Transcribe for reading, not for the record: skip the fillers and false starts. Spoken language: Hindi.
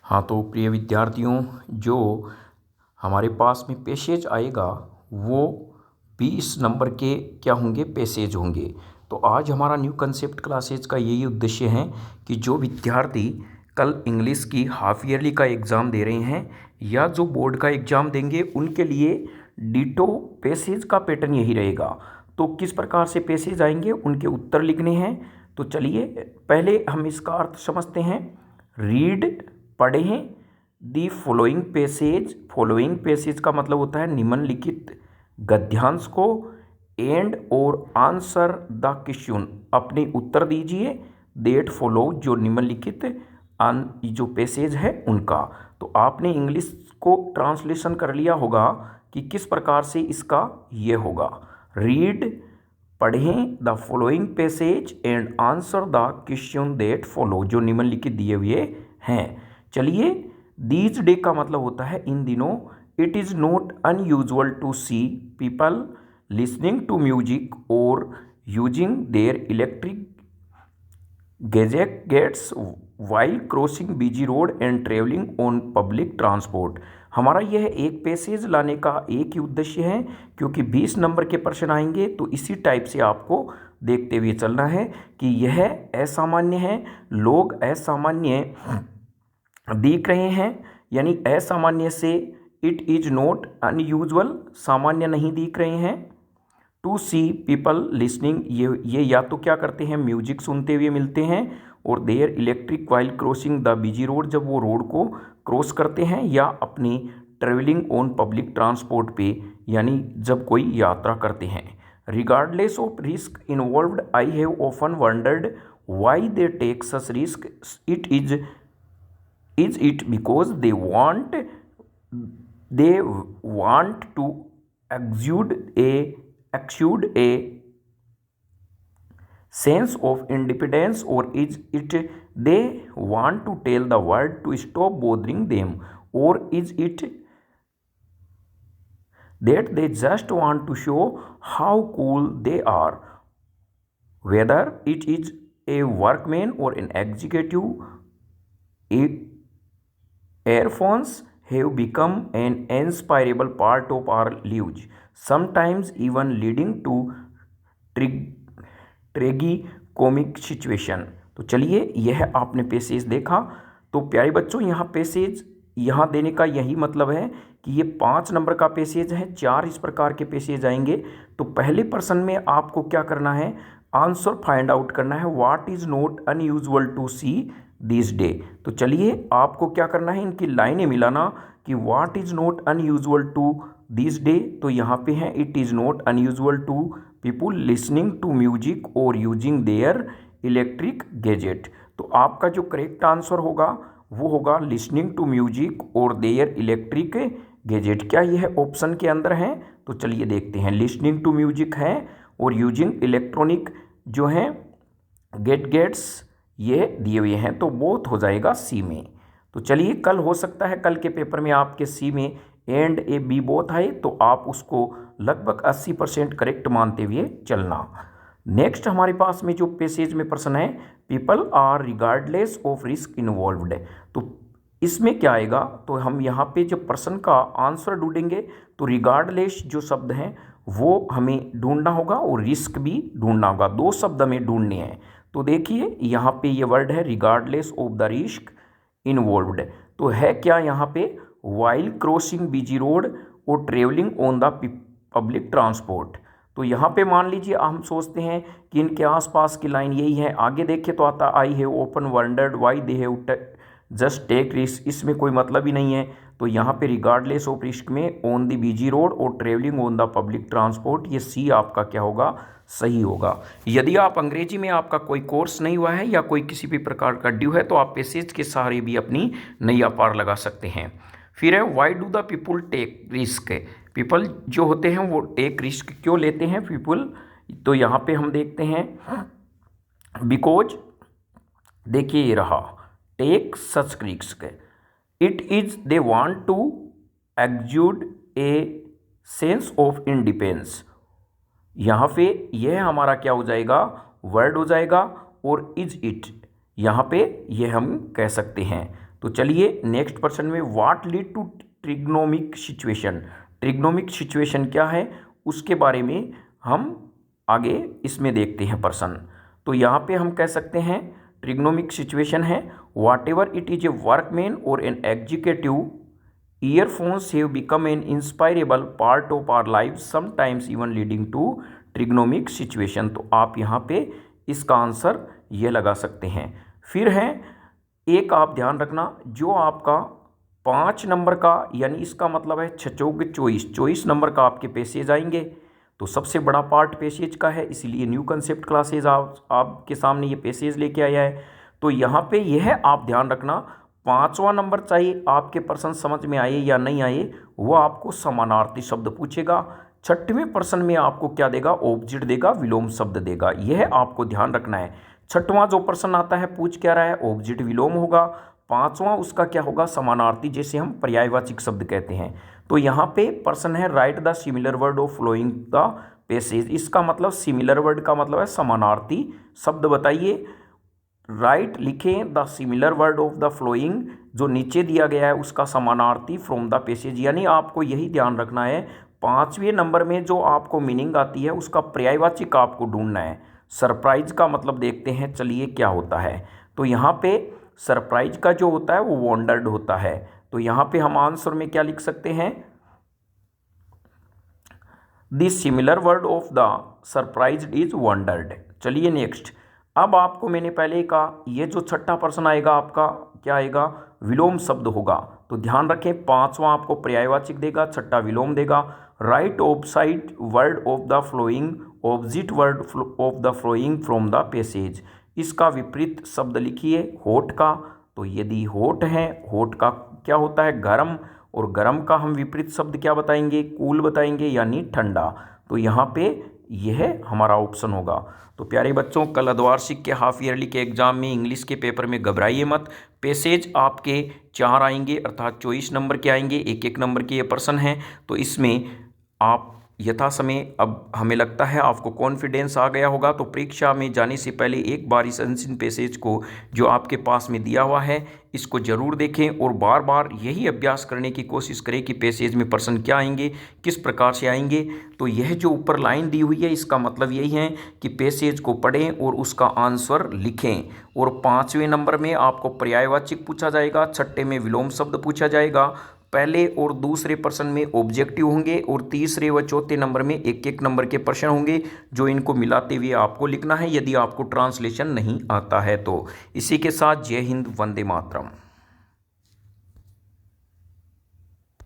हाँ, तो प्रिय विद्यार्थियों, जो हमारे पास में पैसेज आएगा वो 20 नंबर के क्या होंगे, पैसेज होंगे। तो आज हमारा न्यू कंसेप्ट क्लासेज का यही उद्देश्य है कि जो विद्यार्थी कल इंग्लिश की हाफ ईयरली का एग्ज़ाम दे रहे हैं या जो बोर्ड का एग्ज़ाम देंगे उनके लिए डिटो पैसेज का पैटर्न यही रहेगा। तो किस प्रकार से पैसेज आएंगे, उनके उत्तर लिखने हैं। तो चलिए पहले हम इसका अर्थ समझते हैं। रीड, पढ़ें दी फॉलोइंग पैसेज का मतलब होता है निम्नलिखित गद्यांश को, एंड और आंसर द क्वेश्चन, अपने उत्तर दीजिए, देट फॉलो, जो निम्नलिखित जो पैसेज है उनका। तो आपने इंग्लिश को ट्रांसलेशन कर लिया होगा कि किस प्रकार से इसका ये होगा। रीड, पढ़ें the following passage and answer the question that follow, जो निम्नलिखित दिए हुए हैं। चलिए, दीज डे का मतलब होता है इन दिनों। It is not unusual to see people listening to music और using their electric gadgets while crossing busy road and travelling on public transport. हमारा यह एक पैसेज लाने का एक ही उद्देश्य है, क्योंकि 20 नंबर के प्रश्न आएंगे तो इसी टाइप से आपको देखते हुए चलना है कि यह असामान्य है, लोग असामान्य दिख रहे हैं, यानी असामान्य से इट इज़ नॉट अनयूजुअल, सामान्य नहीं दिख रहे हैं। टू सी पीपल लिसनिंग, ये या तो क्या करते हैं, म्यूजिक सुनते हुए मिलते हैं, और there electric while crossing the busy road, जब वो रोड को क्रॉस करते हैं, या अपनी ट्रेवलिंग ऑन पब्लिक ट्रांसपोर्ट पे, यानी जब कोई यात्रा करते हैं। Regardless of risk involved I have often wondered why they take such risk, it is it because they want to exude a sense of independence, or is it they want to tell the world to stop bothering them, or is it that they just want to show how cool they are? Whether it is a workman or an executive, earphones have become an inseparable part of our lives, sometimes even leading to tragicomic situation. तो चलिए, यह आपने पैसेज देखा। तो प्यारे बच्चों, यहाँ पैसेज यहाँ देने का यही मतलब है कि ये 5 नंबर का पैसेज है, 4 इस प्रकार के पैसेज आएंगे। तो पहले प्रश्न में आपको क्या करना है, आंसर फाइंड आउट करना है, what is not unusual to see this day. तो चलिए, आपको क्या करना है, इनकी लाइनें मिलाना कि what is not unusual to this day, तो यहाँ पे है it is not unusual to people listening to music और यूजिंग देयर इलेक्ट्रिक गैजेट। तो आपका जो करेक्ट आंसर होगा वो होगा लिसनिंग टू म्यूजिक और देयर इलेक्ट्रिक गैजेट। क्या यह ऑप्शन के अंदर है? तो चलिए देखते हैं। लिसनिंग टू म्यूजिक है और यूजिंग इलेक्ट्रॉनिक जो हैं गेट्स ये दिए हुए हैं, तो बोथ हो जाएगा सी में। तो चलिए, कल हो सकता है कल के पेपर में आपके सी में एंड ए बी बोथ आए, तो आप उसको लगभग 80% करेक्ट मानते हुए चलना। नेक्स्ट हमारे पास में जो पैसेज में प्रश्न है, people are regardless of risk involved, तो इसमें क्या आएगा, तो हम यहाँ पे जब प्रश्न का आंसर ढूंढेंगे तो रिगार्डलेस जो शब्द हैं वो हमें ढूंढना होगा और रिस्क भी ढूंढना होगा, 2 शब्द हमें ढूंढने हैं। तो देखिए, यहाँ पे ये वर्ड है regardless of the risk involved, तो है क्या यहाँ पे, वाइल क्रॉसिंग बिजी रोड और travelling on the public transport. तो यहाँ पे मान लीजिए हम सोचते हैं कि इनके आसपास की लाइन यही है, आगे देखिए तो आता I have open wondered why they have just take risk, इसमें कोई मतलब ही नहीं है। तो यहाँ पे रिगार्डलेस ऑफ रिस्क में ऑन द बिजी रोड और travelling on the public transport, ये सी आपका क्या होगा, सही होगा। यदि आप अंग्रेजी में आपका कोई कोर्स नहीं हुआ है या कोई किसी भी प्रकार का ड्यू है तो आप पैसेज के सहारे भी अपनी नैया पार लगा सकते हैं। फिर है why do the people take risk, people जो होते हैं वो टेक रिस्क क्यों लेते हैं पीपुल, तो यहाँ पे हम देखते हैं बिकॉज, देखिए ये रहा, take such risk, it is they want to exude a sense of independence. यहाँ पे यह हमारा क्या हो जाएगा, वर्ड हो जाएगा, और इज इट यहाँ पे यह हम कह सकते हैं। तो चलिए नेक्स्ट प्रश्न में what lead to tragicomic situation, tragicomic situation क्या है उसके बारे में हम आगे इसमें देखते हैं प्रश्न। तो यहाँ पे हम कह सकते हैं ट्रिग्नोमिक सिचुएशन है whatever it is a workman और an executive earphones have become an indispensable part of our life sometimes even leading to tragicomic situation. तो आप यहाँ पे इसका आंसर ये लगा सकते हैं। फिर है एक आप ध्यान रखना जो आपका 5 नंबर का यानी इसका मतलब है 6 चौके 24 नंबर का आपके पैसेज आएंगे। तो सबसे बड़ा पार्ट पैसेज का है, इसलिए न्यू कंसेप्ट क्लासेज आपके सामने ये पैसेज लेके आया है। तो यहाँ पे यह आप ध्यान रखना 5वां नंबर चाहिए आपके प्रश्न समझ में आए या नहीं आए वो आपको समानार्थी शब्द पूछेगा। 6वें प्रश्न में आपको क्या देगा, ऑब्जेक्ट देगा, विलोम शब्द देगा। यह आपको ध्यान रखना है। 6वां जो प्रश्न आता है पूछ क्या रहा है, ऑब्जेक्ट विलोम होगा। 5वां उसका क्या होगा, समानार्थी, जैसे हम पर्यायवाचक शब्द कहते हैं। तो यहाँ पे प्रश्न है write the similar word of flowing the passage. इसका मतलब सिमिलर वर्ड का मतलब है समानार्थी शब्द बताइए। राइट लिखें the similar word of the flowing, जो नीचे दिया गया है उसका समानार्थी फ्रॉम द पैसेज। यानी आपको यही ध्यान रखना है 5वें नंबर में जो आपको मीनिंग आती है उसका पर्यायवाचक आपको ढूंढना है। सरप्राइज का मतलब देखते हैं चलिए क्या होता है। तो यहाँ पे सरप्राइज का जो होता है वो वंडर्ड होता है। तो यहाँ पे हम आंसर में क्या लिख सकते हैं, the similar word of the surprised is wondered. चलिए नेक्स्ट, अब आपको मैंने पहले कहा ये जो 6ठा प्रश्न आएगा आपका क्या आएगा, विलोम शब्द होगा। तो ध्यान रखें 5वां आपको पर्यायवाचक देगा, 6ठा विलोम देगा। Right opposite word of the flowing, opposite word of the flowing from the passage. इसका विपरीत शब्द लिखिए हॉट का। तो यदि हॉट है, हॉट का क्या होता है, गर्म, और गर्म का हम विपरीत शब्द क्या बताएंगे, कूल बताएंगे यानी ठंडा। तो यहाँ पे यह हमारा ऑप्शन होगा। तो प्यारे बच्चों, कल अर्धवार्षिक के हाफ ईयरली के एग्जाम में इंग्लिश के पेपर में घबराइए मत। पैसेज आपके 4 आएंगे अर्थात 24 नंबर के आएंगे, एक एक नंबर के ये प्रश्न हैं। तो इसमें आप यथा समय, अब हमें लगता है आपको कॉन्फिडेंस आ गया होगा। तो परीक्षा में जाने से पहले एक बार इस अनसीन पैसेज को जो आपके पास में दिया हुआ है इसको जरूर देखें और बार बार यही अभ्यास करने की कोशिश करें कि पैसेज में प्रश्न क्या आएंगे, किस प्रकार से आएंगे। तो यह जो ऊपर लाइन दी हुई है इसका मतलब यही है कि पैसेज को पढ़ें और उसका आंसर लिखें। और 5वें नंबर में आपको पर्यायवाचक पूछा जाएगा, 6ठे में विलोम शब्द पूछा जाएगा, पहले और दूसरे प्रश्न में ऑब्जेक्टिव होंगे और तीसरे व चौथे नंबर में एक एक नंबर के प्रश्न होंगे जो इनको मिलाते हुए आपको लिखना है यदि आपको ट्रांसलेशन नहीं आता है तो। इसी के साथ जय हिंद, वंदे मातरम।